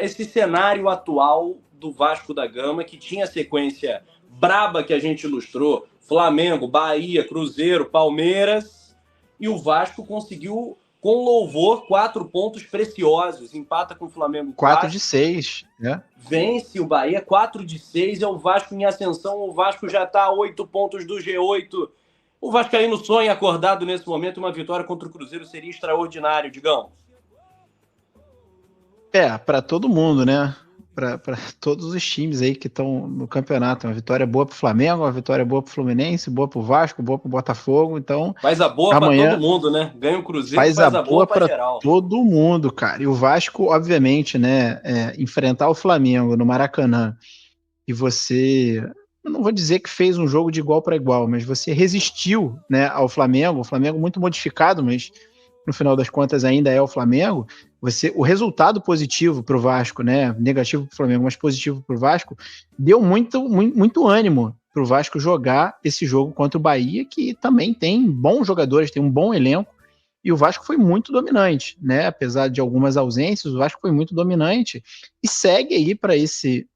esse cenário atual do Vasco da Gama, que tinha a sequência braba que a gente ilustrou, Flamengo, Bahia, Cruzeiro, Palmeiras, e o Vasco conseguiu, com louvor, 4 pontos preciosos, empata com o Flamengo 4 de 6, né? Vence o Bahia, 4 de 6, é o Vasco em ascensão, o Vasco já está a 8 pontos do G8, o Vascaíno sonha acordado nesse momento, uma vitória contra o Cruzeiro seria extraordinário, Digão. Para todo mundo, né? Para todos os times aí que estão no campeonato. Uma vitória boa para o Flamengo, uma vitória boa para o Fluminense, boa para o Vasco, boa para o Botafogo. Então, faz a boa amanhã para todo mundo, né? Ganha o Cruzeiro, faz a boa para geral. Todo mundo, cara. E o Vasco, obviamente, né? Enfrentar o Flamengo no Maracanã e você, eu não vou dizer que fez um jogo de igual para igual, mas você resistiu, né, ao Flamengo. O Flamengo muito modificado, mas no final das contas ainda é o Flamengo. O resultado positivo para o Vasco, né, negativo para o Flamengo, mas positivo para o Vasco, deu muito ânimo para o Vasco jogar esse jogo contra o Bahia, que também tem bons jogadores, tem um bom elenco, e o Vasco foi muito dominante, né? Apesar de algumas ausências, o Vasco foi muito dominante e segue aí para esses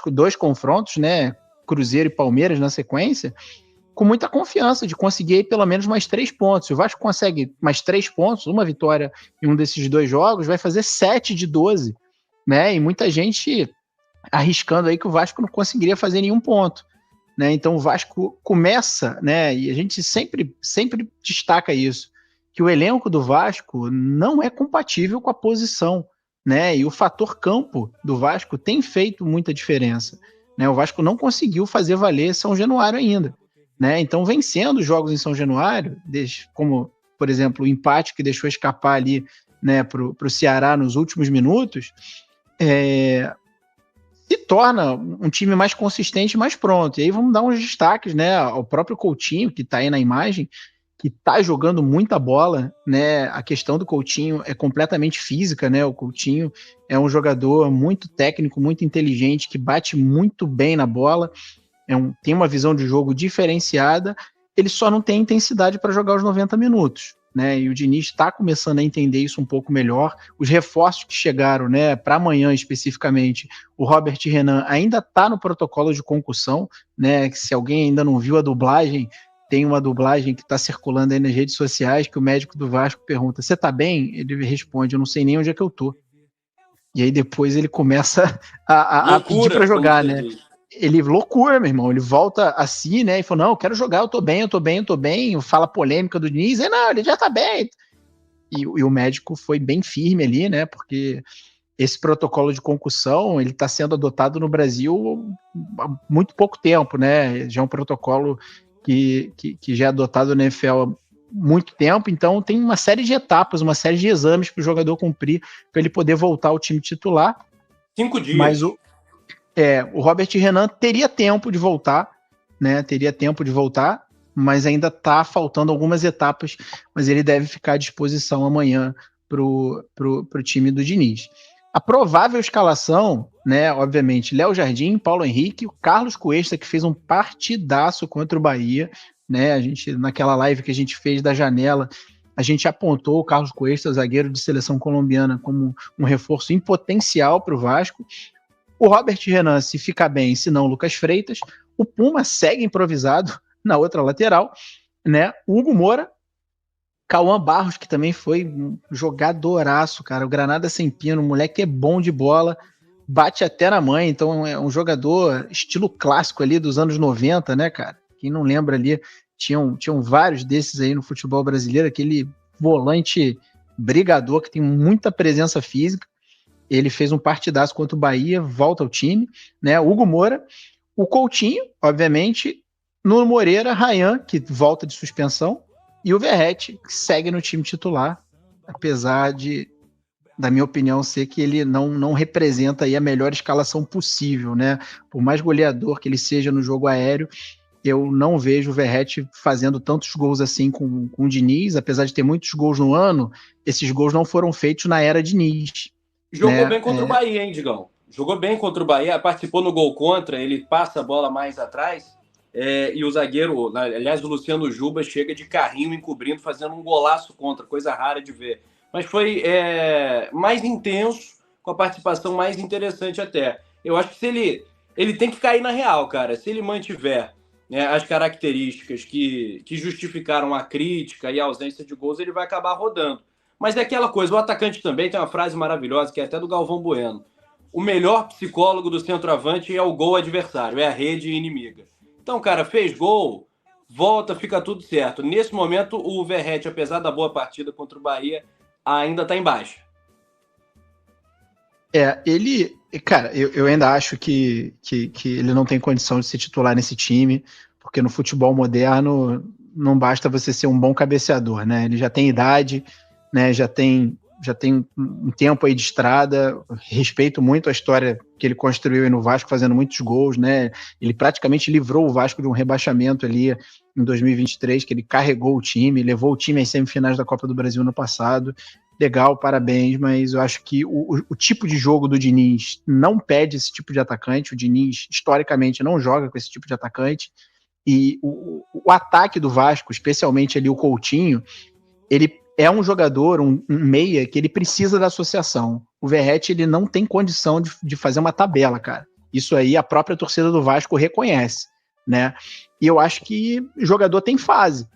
2 confrontos, né? Cruzeiro e Palmeiras na sequência, com muita confiança de conseguir aí pelo menos mais 3 pontos. Se o Vasco consegue mais 3 pontos, uma vitória em um desses 2 jogos, vai fazer 7 de 12, né? E muita gente arriscando aí que o Vasco não conseguiria fazer nenhum ponto, né? Então o Vasco começa, né? E a gente sempre destaca isso, que o elenco do Vasco não é compatível com a posição, né? E o fator campo do Vasco tem feito muita diferença, né? O Vasco não conseguiu fazer valer São Januário ainda, né? Então, vencendo os jogos em São Januário, como, por exemplo, o empate que deixou escapar ali, né, para o Ceará nos últimos minutos, se torna um time mais consistente e mais pronto. E aí vamos dar uns destaques, né, ao próprio Coutinho, que está aí na imagem, que está jogando muita bola, né? A questão do Coutinho é completamente física, né? O Coutinho é um jogador muito técnico, muito inteligente, que bate muito bem na bola, tem uma visão de jogo diferenciada, ele só não tem intensidade para jogar os 90 minutos, né? E o Diniz está começando a entender isso um pouco melhor. Os reforços que chegaram, né, para amanhã especificamente, o Robert Renan ainda está no protocolo de concussão, né? Se alguém ainda não viu a dublagem, tem uma dublagem que está circulando aí nas redes sociais, que o médico do Vasco pergunta: você tá bem? Ele responde: eu não sei nem onde é que eu tô. E aí depois ele começa a pedir para jogar, né? Ele, loucura, meu irmão, ele volta assim, né, e fala: não, eu quero jogar, eu tô bem, fala polêmica do Diniz, não, ele já tá bem. E o médico foi bem firme ali, né, porque esse protocolo de concussão, ele tá sendo adotado no Brasil há muito pouco tempo, né, já é um protocolo que já é adotado na NFL há muito tempo, então tem uma série de etapas, uma série de exames para o jogador cumprir para ele poder voltar ao time titular. 5 dias. Mas o Robert Renan teria tempo de voltar, né? Mas ainda está faltando algumas etapas, mas ele deve ficar à disposição amanhã pro time do Diniz. A provável escalação, né? Obviamente, Léo Jardim, Paulo Henrique, o Carlos Cuesta, que fez um partidaço contra o Bahia, né? A gente, naquela live que a gente fez da janela, a gente apontou o Carlos Cuesta, zagueiro de seleção colombiana, como um reforço em potencial para o Vasco. O Robert Renan, se fica bem, se não, Lucas Freitas. O Puma segue improvisado na outra lateral, né? O Hugo Moura, Cauã Barros, que também foi um jogadoraço, cara. O Granada Sem Pino, o moleque é bom de bola, bate até na mãe, então é um jogador estilo clássico ali dos anos 90, né, cara? Quem não lembra ali, tinham vários desses aí no futebol brasileiro, aquele volante brigador que tem muita presença física. Ele fez um partidaço contra o Bahia, volta ao time, né? Hugo Moura, o Coutinho, obviamente, Nuno Moreira, Rayan, que volta de suspensão, e o Verratti, que segue no time titular, apesar de, da minha opinião, ser que ele não representa aí a melhor escalação possível, né? Por mais goleador que ele seja no jogo aéreo, eu não vejo o Verratti fazendo tantos gols assim com o Diniz, apesar de ter muitos gols no ano, esses gols não foram feitos na era Diniz. Jogou bem contra o Bahia, hein, Digão? Jogou bem contra o Bahia, participou no gol contra, ele passa a bola mais atrás, e o zagueiro, aliás, o Luciano Juba, chega de carrinho encobrindo, fazendo um golaço contra, coisa rara de ver. Mas foi mais intenso, com a participação mais interessante até. Eu acho que se ele tem que cair na real, cara. Se ele mantiver, né, as características que justificaram a crítica e a ausência de gols, ele vai acabar rodando. Mas é aquela coisa, o atacante também tem uma frase maravilhosa, que é até do Galvão Bueno. O melhor psicólogo do centroavante é o gol adversário, é a rede inimiga. Então, cara, fez gol, volta, fica tudo certo. Nesse momento, o Verratti, apesar da boa partida contra o Bahia, ainda está em baixa. Cara, eu ainda acho que ele não tem condição de se titular nesse time, porque no futebol moderno não basta você ser um bom cabeceador, né? Ele já tem idade, né? Já tem um tempo aí de estrada. Respeito muito a história que ele construiu aí no Vasco, fazendo muitos gols, né? Ele praticamente livrou o Vasco de um rebaixamento ali em 2023, que ele carregou o time, levou o time às semifinais da Copa do Brasil no passado. Legal, parabéns, mas eu acho que o tipo de jogo do Diniz não pede esse tipo de atacante. O Diniz, historicamente, não joga com esse tipo de atacante. E o ataque do Vasco, especialmente ali o Coutinho, ele é um jogador, um meia, que ele precisa da associação. O Verratti, ele não tem condição de fazer uma tabela, cara. Isso aí a própria torcida do Vasco reconhece, né? E eu acho que o jogador tem fase.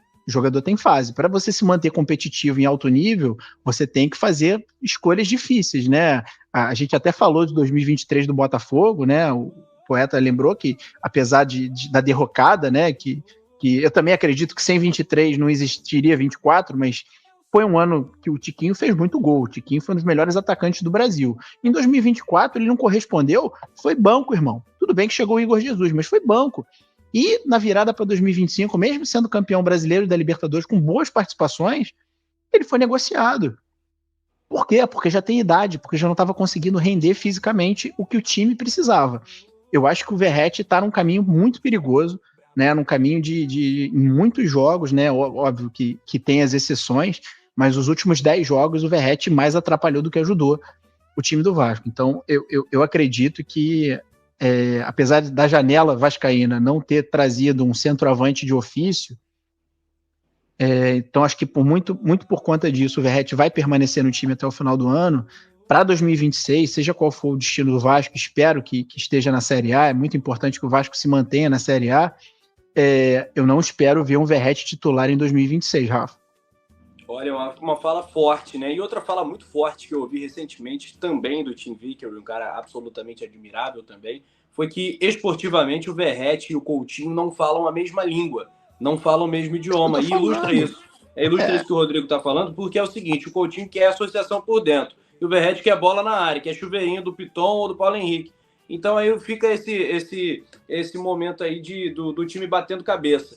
Para você se manter competitivo em alto nível, você tem que fazer escolhas difíceis, né? A gente até falou de 2023 do Botafogo, né? O poeta lembrou que, apesar da derrocada, né? Que eu também acredito que sem 23 não existiria 24, mas foi um ano que o Tiquinho fez muito gol. O Tiquinho foi um dos melhores atacantes do Brasil. Em 2024, ele não correspondeu, foi banco, irmão. Tudo bem que chegou o Igor Jesus, mas foi banco. E na virada para 2025, mesmo sendo campeão brasileiro da Libertadores com boas participações, ele foi negociado. Por quê? Porque já tem idade, porque já não estava conseguindo render fisicamente o que o time precisava. Eu acho que o Verratti está num caminho muito perigoso, né? Num caminho de muitos jogos, né? Óbvio que tem as exceções, mas os últimos 10 jogos o Verratti mais atrapalhou do que ajudou o time do Vasco. Então eu acredito que apesar da janela vascaína não ter trazido um centroavante de ofício, então acho que muito por conta disso o Verratti vai permanecer no time até o final do ano. Para 2026, seja qual for o destino do Vasco, espero que esteja na Série A, é muito importante que o Vasco se mantenha na Série A. Eu não espero ver um Verratti titular em 2026, Rafa. Olha, uma fala forte, né? E outra fala muito forte que eu ouvi recentemente, também do Tim Vicker, um cara absolutamente admirável também, foi que esportivamente o Verratti e o Coutinho não falam a mesma língua, não falam o mesmo idioma. E ilustra isso. Ilustra isso que o Rodrigo está falando, porque é o seguinte, o Coutinho quer associação por dentro, e o Verratti quer bola na área, quer chuveirinho do Piton ou do Paulo Henrique. Então aí fica esse momento aí do time batendo cabeça.